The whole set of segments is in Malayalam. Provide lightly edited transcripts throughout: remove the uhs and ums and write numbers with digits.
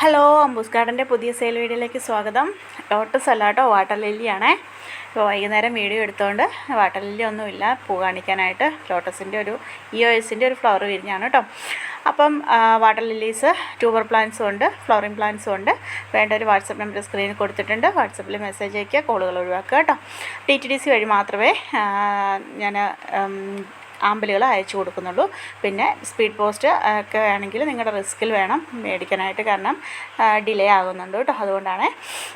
ഹലോ, അംബൂസ് ഗാർഡൻ്റെ പുതിയ സെയിൽ വീഡിയോയിലേക്ക് സ്വാഗതം. ലോട്ടസ് അല്ല കേട്ടോ, വാട്ടർ ലില്ലിയാണേ. ഇപ്പോൾ വൈകുന്നേരം വീഡിയോ എടുത്തുകൊണ്ട് വാട്ടർ ലില്ലി ഒന്നുമില്ല പൂ കാണിക്കാനായിട്ട്. ലോട്ടസിൻ്റെ ഒരു EOSൻ്റെ ഒരു ഫ്ലവർ വിരിഞ്ഞാണ് കേട്ടോ. അപ്പം വാട്ടർ ലില്ലീസ് ട്യൂബർ പ്ലാന്റ്സും ഉണ്ട്, ഫ്ലവറിങ് പ്ലാന്റ്സും ഉണ്ട്. വേണ്ട ഒരു വാട്സപ്പ് നമ്പർ സ്ക്രീനിൽ കൊടുത്തിട്ടുണ്ട്. വാട്സപ്പിൽ മെസ്സേജ് അയയ്ക്കുക, കോളുകൾ ഒഴിവാക്കുക കേട്ടോ. TTDC വഴി മാത്രമേ ഞാൻ ആമ്പലുകൾ അയച്ചു കൊടുക്കുന്നുള്ളൂ. പിന്നെ സ്പീഡ് പോസ്റ്റ് ഒക്കെ ആണെങ്കിൽ നിങ്ങളുടെ റിസ്കിൽ വേണം മേടിക്കാനായിട്ട്, കാരണം ഡിലേ ആകുന്നുണ്ട് കേട്ടോ. അതുകൊണ്ടാണ്.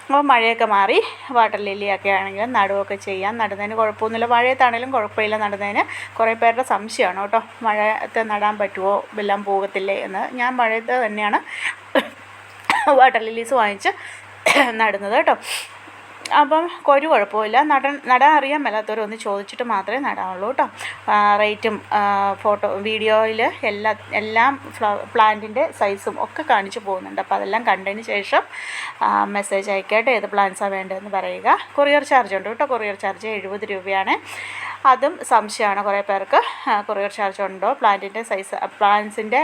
അപ്പോൾ മഴയൊക്കെ മാറി വാട്ടർ ലില്ലിയൊക്കെ ആണെങ്കിലും നടുവൊക്കെ ചെയ്യാം. നടുന്നതിന് കുഴപ്പമൊന്നുമില്ല, മഴയത്താണെങ്കിലും കുഴപ്പമില്ല. നടുന്നതിന് കുറേ പേരുടെ സംശയമാണ് കേട്ടോ, മഴയത്ത് നടാൻ പറ്റുമോ, വെള്ളം പോകത്തില്ലേ എന്ന്. ഞാൻ മഴയത്ത് തന്നെയാണ് വാട്ടർ ലില്ലീസ് വാങ്ങിച്ച് നടുന്നത് കേട്ടോ. അപ്പം ഒരു കുഴപ്പമില്ല. നടാൻ അറിയാൻ മേലാത്തവരൊന്ന് ചോദിച്ചിട്ട് മാത്രമേ നടാവുള്ളൂ കേട്ടോ. റേറ്റും വീഡിയോയിൽ എല്ലാം പ്ലാന്റിൻ്റെ സൈസും ഒക്കെ കാണിച്ചു പോകുന്നുണ്ട്. അപ്പോൾ അതെല്ലാം കണ്ടതിന് ശേഷം മെസ്സേജ് അയക്കട്ടെ, ഏത് പ്ലാന്റ്സാണ് വേണ്ടതെന്ന് പറയുക. കൊറിയർ ചാർജ് ഉണ്ട് കേട്ടോ. കൊറിയർ ചാർജ് 70 രൂപയാണ്. അതും സംശയമാണ് കുറേ പേർക്ക്, കൊറിയർ ചാർജ് ഉണ്ടോ, പ്ലാന്റിൻ്റെ സൈസ് പ്ലാന്റ്സിൻ്റെ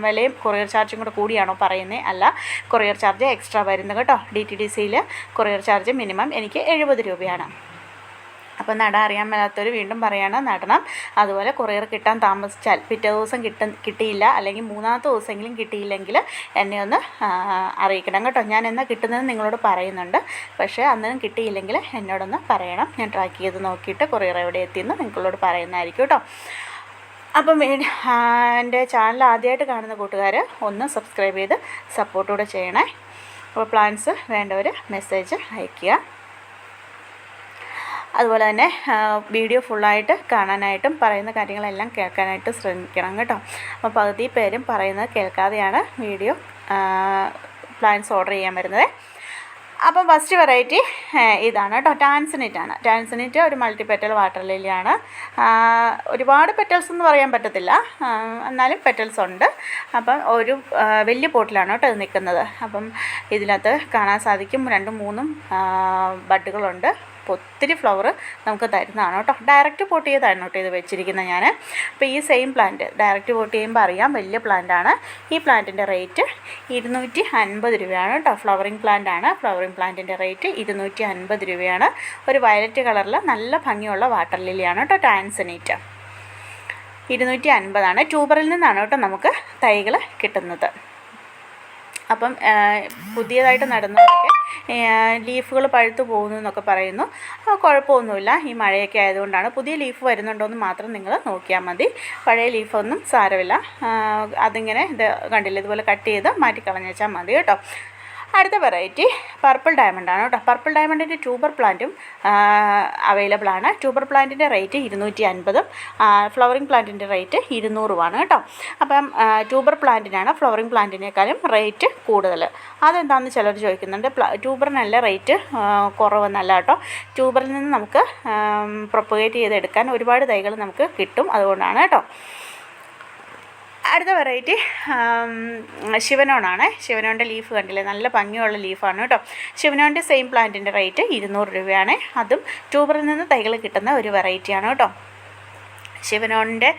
വിലയും കൊറിയർ ചാർജും കൂടെ കൂടിയാണോ പറയുന്നത്? അല്ല, കൊറിയർ ചാർജ് എക്സ്ട്രാ വരുന്നത് കേട്ടോ. DTDCയിൽ കൊറിയർ ചാർജ് മിനിമം എനിക്ക് 70 രൂപയാണ്. അപ്പോൾ നടാൻ അറിയാൻ മേലാത്തവർ വീണ്ടും പറയാണ്, നടണം. അതുപോലെ കൊറിയർ കിട്ടാൻ താമസിച്ചാൽ, പിറ്റേ ദിവസം കിട്ടിയില്ല, അല്ലെങ്കിൽ മൂന്നാമത്തെ ദിവസമെങ്കിലും കിട്ടിയില്ലെങ്കിൽ എന്നെ ഒന്ന് അറിയിക്കണം കേട്ടോ. ഞാൻ എന്നാ കിട്ടുന്നത് നിങ്ങളോട് പറയുന്നുണ്ട്. പക്ഷേ അന്നേരം കിട്ടിയില്ലെങ്കിൽ എന്നോടൊന്ന് പറയണം. ഞാൻ ട്രാക്ക് ചെയ്ത് നോക്കിയിട്ട് കൊറിയർ എവിടെ എത്തിയെന്ന് നിങ്ങളോട് പറയുന്നതായിരിക്കും കേട്ടോ. അപ്പം എൻ്റെ ചാനൽ ആദ്യമായിട്ട് കാണുന്ന കൂട്ടുകാർ ഒന്ന് സബ്സ്ക്രൈബ് ചെയ്ത് സപ്പോർട്ടൂടെ ചെയ്യണേ. അപ്പോൾ പ്ലാൻസ് വേണ്ടവർ മെസ്സേജ് അയയ്ക്കുക. അതുപോലെ തന്നെ വീഡിയോ ഫുള്ളായിട്ട് കാണാനായിട്ടും പറയുന്ന കാര്യങ്ങളെല്ലാം കേൾക്കാനായിട്ട് ശ്രമിക്കണം കേട്ടോ. അപ്പോൾ പകുതി പേരും പറയുന്നത് കേൾക്കാതെയാണ് വീഡിയോ പ്ലാൻസ് ഓർഡർ ചെയ്യാൻ വരുന്നത്. അപ്പം ഫസ്റ്റ് വെറൈറ്റി ഇതാണ് കേട്ടോ, ടാൻസനിറ്റാണ്. ടാൻസനിറ്റ് ഒരു മൾട്ടി പെറ്റൽ വാട്ടർ ലില്ലിയാണ്. ഒരുപാട് പെറ്റൽസ് എന്ന് പറയാൻ പറ്റത്തില്ല, എന്നാലും പെറ്റൽസ് ഉണ്ട്. അപ്പം ഒരു വലിയ പോട്ടിലാണ് കേട്ടോ ഇത് നിൽക്കുന്നത്. അപ്പം ഇതിനകത്ത് കാണാൻ സാധിക്കും 2ഉം 3ഉം ബഡുകളുണ്ട്. ഒത്തിരി ഫ്ലവർ നമുക്ക് തരുന്നതാണ് കേട്ടോ. ഡയറക്റ്റ് പോട്ട് ചെയ്താണ് കേട്ടോ ഇത് വെച്ചിരിക്കുന്നത് ഞാൻ. അപ്പോൾ ഈ സെയിം പ്ലാന്റ് ഡയറക്റ്റ് പോട്ട് ചെയ്യുമ്പോൾ അറിയാം, വലിയ പ്ലാന്റാണ്. ഈ പ്ലാന്റിൻ്റെ റേറ്റ് 250 രൂപയാണ് കേട്ടോ. ഫ്ലവറിങ് പ്ലാന്റാണ്. ഫ്ലവറിങ് പ്ലാന്റിൻ്റെ റേറ്റ് 250 രൂപയാണ്. ഒരു വയലറ്റ് കളറിൽ നല്ല ഭംഗിയുള്ള വാട്ടർ ലില്ലിയാണ് കേട്ടോ ടാൻസനീറ്റ്. 250 ട്യൂബറിൽ നിന്നാണ് കേട്ടോ നമുക്ക് തൈകൾ കിട്ടുന്നത്. അപ്പം പുതിയതായിട്ട് നടുന്നതൊക്കെ ലീഫുകൾ പഴുത്തു പോകുന്നു എന്നൊക്കെ പറയുന്നു. കുഴപ്പമൊന്നുമില്ല, ഈ മഴയൊക്കെ ആയതുകൊണ്ടാണ്. പുതിയ ലീഫ് വരുന്നുണ്ടോ എന്ന് മാത്രം നിങ്ങൾ നോക്കിയാൽ മതി. പഴയ ലീഫൊന്നും സാരമില്ല. അതിങ്ങനെ ഇത് കണ്ടില്ല, ഇതുപോലെ കട്ട് ചെയ്ത് മാറ്റിക്കളഞ്ഞേച്ചാൽ മതി കേട്ടോ. അടുത്ത വെറൈറ്റി പർപ്പിൾ ഡയമണ്ടാണ് കേട്ടോ. പർപ്പിൾ ഡയമണ്ടിൻ്റെ ട്യൂബർ പ്ലാന്റും അവൈലബിൾ ആണ്. ട്യൂബർ പ്ലാന്റിൻ്റെ റേറ്റ് 250, ഫ്ലവറിങ് പ്ലാന്റിൻ്റെ റേറ്റ് 200 കേട്ടോ. അപ്പം ട്യൂബർ പ്ലാന്റിനാണ് ഫ്ലവറിങ് പ്ലാന്റിനേക്കാളും റേറ്റ് കൂടുതൽ. അതെന്താണെന്ന് ചിലർ ചോദിക്കുന്നുണ്ട്. ട്യൂബറിനല്ല റേറ്റ് കുറവെന്നല്ല കേട്ടോ. ട്യൂബറിൽ നിന്ന് നമുക്ക് പ്രൊപ്പഗേറ്റ് ചെയ്തെടുക്കാൻ ഒരുപാട് തൈകൾ നമുക്ക് കിട്ടും, അതുകൊണ്ടാണ് കേട്ടോ. അടുത്ത വെറൈറ്റി ശിവനോണാണ്. ശിവനോണിൻ്റെ ലീഫ് കണ്ടില്ലേ, നല്ല ഭംഗിയുള്ള ലീഫാണ് കേട്ടോ. ശിവനോണിൻ്റെ സെയിം പ്ലാന്റിൻ്റെ റേറ്റ് 200 രൂപയാണ്. അതും ട്യൂബറിൽ നിന്ന് തൈകൾ കിട്ടുന്ന ഒരു വെറൈറ്റിയാണ് കേട്ടോ. ശിവനോണിൻ്റെ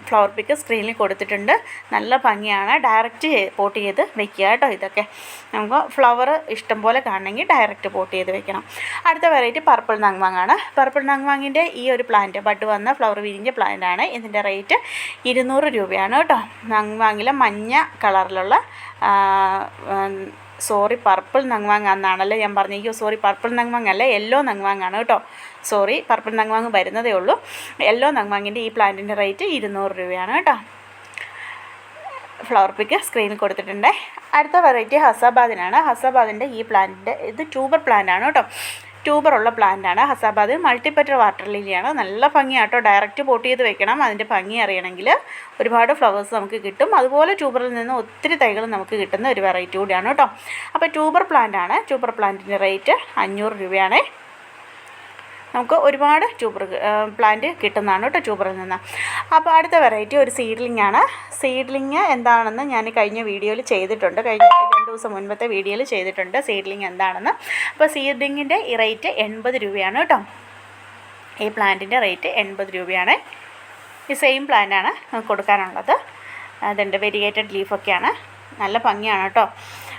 ഫ്ലവർ പിക്ക് സ്ക്രീനിൽ കൊടുത്തിട്ടുണ്ട്. നല്ല ഭംഗിയാണ്. ഡയറക്റ്റ് പോട്ട് ചെയ്ത് വെക്കുക കേട്ടോ. ഇതൊക്കെ നമുക്ക് ഫ്ലവർ ഇഷ്ടം പോലെ കാണണമെങ്കിൽ ഡയറക്റ്റ് പോട്ട് ചെയ്ത് വെക്കണം. അടുത്ത വെറൈറ്റി പർപ്പിൾ നങ്വാങ്ങാണ്. പർപ്പിൾ നങ്വാങ്ങിൻ്റെ ഈ ഒരു പ്ലാന്റ് ബഡ് വന്ന ഫ്ലവർ വിരിഞ്ഞ പ്ലാന്റാണ്. ഇതിൻ്റെ റേറ്റ് 200 രൂപയാണ് കേട്ടോ. നങ്വാങ്ങിലെ മഞ്ഞ കളറിലുള്ള പർപ്പിൾ നങ്വാങ് എന്നാണല്ലോ ഞാൻ പറഞ്ഞത്. അയ്യോ പർപ്പിൾ നങ്വാങ് അല്ല, യെല്ലോ നങ്വാങ്ങാണ് കേട്ടോ. പർപ്പിൾ നങ്വാങ് വരുന്നതേ ഉള്ളൂ. യെല്ലോ നങ്വാങ്ങിൻ്റെ ഈ പ്ലാന്റിൻ്റെ റേറ്റ് 200 രൂപയാണ് കേട്ടോ. ഫ്ലവർ പിക്ക് സ്ക്രീനിൽ കൊടുത്തിട്ടുണ്ട്. അടുത്ത വെറൈറ്റി ഹസാബാദിനാണ്. ഹസാബാദിൻ്റെ ഈ പ്ലാന്റിൻ്റെ ഇത് ട്യൂബർ പ്ലാന്റാണ് കേട്ടോ. ട്യൂബറുള്ള പ്ലാന്റാണ് ഹസാബാദ്. മൾട്ടിപെറ്റൽ വാട്ടർ ലില്ലിയാണ്. നല്ല ഭംഗിയാട്ടോ. ഡയറക്റ്റ് പോട്ട് ചെയ്ത് വെക്കണം. അതിൻ്റെ ഭംഗി അറിയണമെങ്കിൽ ഒരുപാട് ഫ്ലവേഴ്സ് നമുക്ക് കിട്ടും. അതുപോലെ ട്യൂബറിൽ നിന്ന് ഒത്തിരി തൈകൾ നമുക്ക് കിട്ടുന്ന ഒരു വെറൈറ്റി കൂടിയാണ് കേട്ടോ. അപ്പോൾ ട്യൂബർ പ്ലാന്റാണ്. ട്യൂബർ പ്ലാന്റിൻ്റെ റേറ്റ് 500 രൂപയാണ്. നമുക്ക് ഒരുപാട് പ്ലാന്റ് കിട്ടുന്നതാണ് കേട്ടോ ട്യൂബറിൽ നിന്ന്. അപ്പോൾ അടുത്ത വെറൈറ്റി ഒരു സീഡ്ലിംഗ് ആണ്. സീഡ്ലിംഗ് എന്താണെന്ന് ഞാൻ കഴിഞ്ഞ വീഡിയോയിൽ ചെയ്തിട്ടുണ്ട്, കഴിഞ്ഞ 2 ദിവസം മുൻപത്തെ വീഡിയോയിൽ ചെയ്തിട്ടുണ്ട് സീഡ്ലിംഗ് എന്താണെന്ന്. അപ്പോൾ സീഡ്ലിങ്ങിൻ്റെ ഈ റേറ്റ് 80 രൂപയാണ് കേട്ടോ. ഈ പ്ലാന്റിൻ്റെ റേറ്റ് 80 രൂപയാണ്. ഈ സെയിം പ്ലാന്റാണ് കൊടുക്കാനുള്ളത്. അതുണ്ട് വെരിഗേറ്റഡ് ലീഫൊക്കെയാണ്. നല്ല ഭംഗിയാണ് കേട്ടോ.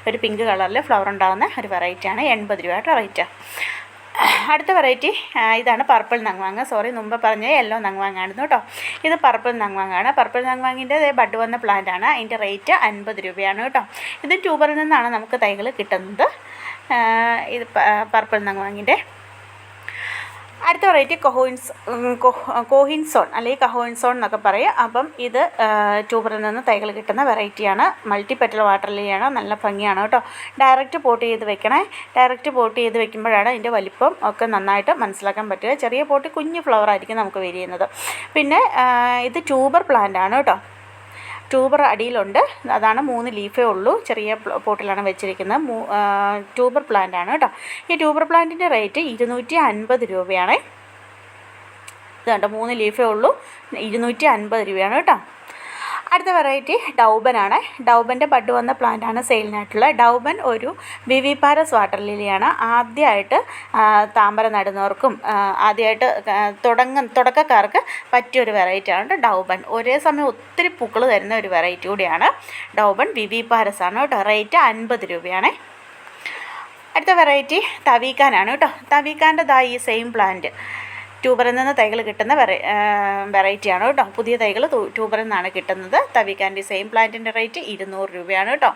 ഒരു പിങ്ക് കളറിൽ ഫ്ലവർ ഉണ്ടാകുന്ന ഒരു വെറൈറ്റിയാണ്. 80 രൂപ കേട്ടോ റേറ്റ്. അടുത്ത വെറൈറ്റി ഇതാണ് പർപ്പിൾ നങ്വാങ്ങ. മുമ്പ് പറഞ്ഞ യെല്ലോ നങ്വാങ്ങായിരുന്നു കേട്ടോ. ഇത് പർപ്പിൾ നങ്വാങ്ങാണ്. പർപ്പിൾ നങ്വാങ്ങിൻ്റെ ബഡ് വന്ന പ്ലാന്റ് ആണ്. അതിൻ്റെ റേറ്റ് 50 രൂപയാണ് കേട്ടോ. ഇത് ട്യൂബറിൽ നിന്നാണ് നമുക്ക് തൈകൾ കിട്ടുന്നത്. ഇത് പർപ്പിൾ നങ്വാങ്ങിൻ്റെ. അടുത്ത വെറൈറ്റി കോഹിൻസോൺ അല്ലെങ്കിൽ കഹോയിൻസോൺ എന്നൊക്കെ പറയും. അപ്പം ഇത് ട്യൂബറിൽ നിന്ന് തൈകൾ കിട്ടുന്ന വെറൈറ്റിയാണ്. മൾട്ടിപെറ്റൽ വാട്ടർ ലില്ലിയാണ്. നല്ല ഭംഗിയാണ് കേട്ടോ. ഡയറക്റ്റ് പോട്ട് ചെയ്ത് വെക്കണേ. ഡയറക്റ്റ് പോട്ട് ചെയ്ത് വെക്കുമ്പോഴാണ് അതിൻ്റെ വലിപ്പം ഒക്കെ നന്നായിട്ട് മനസ്സിലാക്കാൻ പറ്റുക. ചെറിയ പോട്ട് കുഞ്ഞ് ഫ്ലവർ ആയിരിക്കും നമുക്ക് വിരിയുന്നത്. പിന്നെ ഇത് ട്യൂബർ പ്ലാന്റ് ആണ് കേട്ടോ. ട്യൂബർ അടിയിലുണ്ട്. അതാണ് 3 ലീഫേ ഉള്ളൂ. ചെറിയ പോട്ടിലാണ് വെച്ചിരിക്കുന്നത്. ട്യൂബർ പ്ലാന്റ് ആണ് കേട്ടോ. ഈ ട്യൂബർ പ്ലാന്റിൻ്റെ റേറ്റ് 250 രൂപയാണ്. ഇത് കണ്ടോ, 3 ലീഫേ ഉള്ളൂ. 250 രൂപയാണ് കേട്ടോ. അടുത്ത വെറൈറ്റി ഡൗബനാണ്. ഡൗബൻ്റെ ബഡ് വന്ന പ്ലാന്റാണ് സെയിലിനായിട്ടുള്ള. ഡൗബൻ ഒരു വിവിപാരസ് വാട്ടർ ലില്ലിയാണ്. ആദ്യമായിട്ട് താമര നടുന്നവർക്കും ആദ്യമായിട്ട് തുടക്കക്കാർക്ക് പറ്റിയൊരു വെറൈറ്റിയാണ് ഡൗബൻ. ഒരേ സമയം ഒത്തിരി പൂക്കൾ തരുന്ന ഒരു വെറൈറ്റി കൂടിയാണ് ഡൗബൻ. വിവിപാരസ് ആണ് കേട്ടോ. റേറ്റ് 50 രൂപയാണ്. അടുത്ത വെറൈറ്റി തവീക്കാനാണ് കേട്ടോ. തവീക്കാൻ്റെ ഈ സെയിം പ്ലാന്റ് ട്യൂബറിൽ നിന്ന് തൈകൾ കിട്ടുന്ന വെറൈറ്റിയാണ് കേട്ടോ. പുതിയ തൈകൾ ട്യൂബറിൽ നിന്നാണ് കിട്ടുന്നത്. തവിക്കാൻ്റെ സെയിം പ്ലാന്റിൻ്റെ റേറ്റ് 200 രൂപയാണ് കേട്ടോ.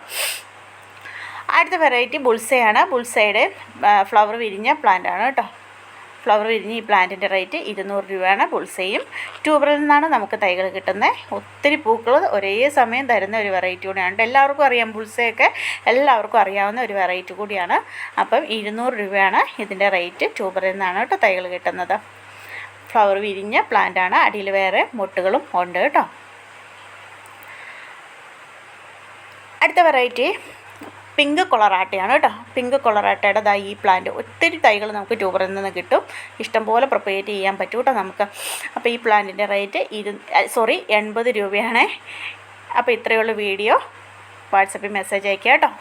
അടുത്ത വെറൈറ്റി ബുൾസയാണ്. ബുൾസയുടെ ഫ്ലവർ വിരിഞ്ഞ പ്ലാന്റാണ് കേട്ടോ. ഫ്ലവർ വിരിഞ്ഞ് ഈ പ്ലാന്റിൻ്റെ റേറ്റ് 200 രൂപയാണ്. ബുൾസയും ട്യൂബറിൽ നിന്നാണ് നമുക്ക് തൈകൾ കിട്ടുന്നത്. ഒത്തിരി പൂക്കൾ ഒരേ സമയം തരുന്ന ഒരു വെറൈറ്റി കൂടിയാണ്. എല്ലാവർക്കും അറിയാം, ബുൾസയൊക്കെ എല്ലാവർക്കും അറിയാവുന്ന ഒരു വെറൈറ്റി കൂടിയാണ്. അപ്പം 200 രൂപയാണ് ഇതിൻ്റെ റേറ്റ്. ട്യൂബറിൽ നിന്നാണ് കേട്ടോ തൈകൾ കിട്ടുന്നത്. ഫ്ലവർ വിരിഞ്ഞ പ്ലാന്റാണ്. അടിയിൽ വേറെ മൊട്ടുകളും ഉണ്ട് കേട്ടോ. അടുത്ത വെറൈറ്റി പിങ്ക് കൊളറാട്ടയാണ് കേട്ടോ. പിങ്ക് കൊളറാട്ടയുടെ ഈ പ്ലാന്റ് ഒത്തിരി തൈകൾ നമുക്ക് ട്യൂബറിൽ നിന്ന് കിട്ടും. ഇഷ്ടംപോലെ പ്രൊപ്പഗേറ്റ് ചെയ്യാൻ പറ്റും കേട്ടോ നമുക്ക്. അപ്പോൾ ഈ പ്ലാന്റിൻ്റെ റേറ്റ് 80 രൂപയാണ്. അപ്പോൾ ഇത്രയുള്ള വീഡിയോ വാട്സപ്പിൽ മെസ്സേജ് അയക്കുക കേട്ടോ.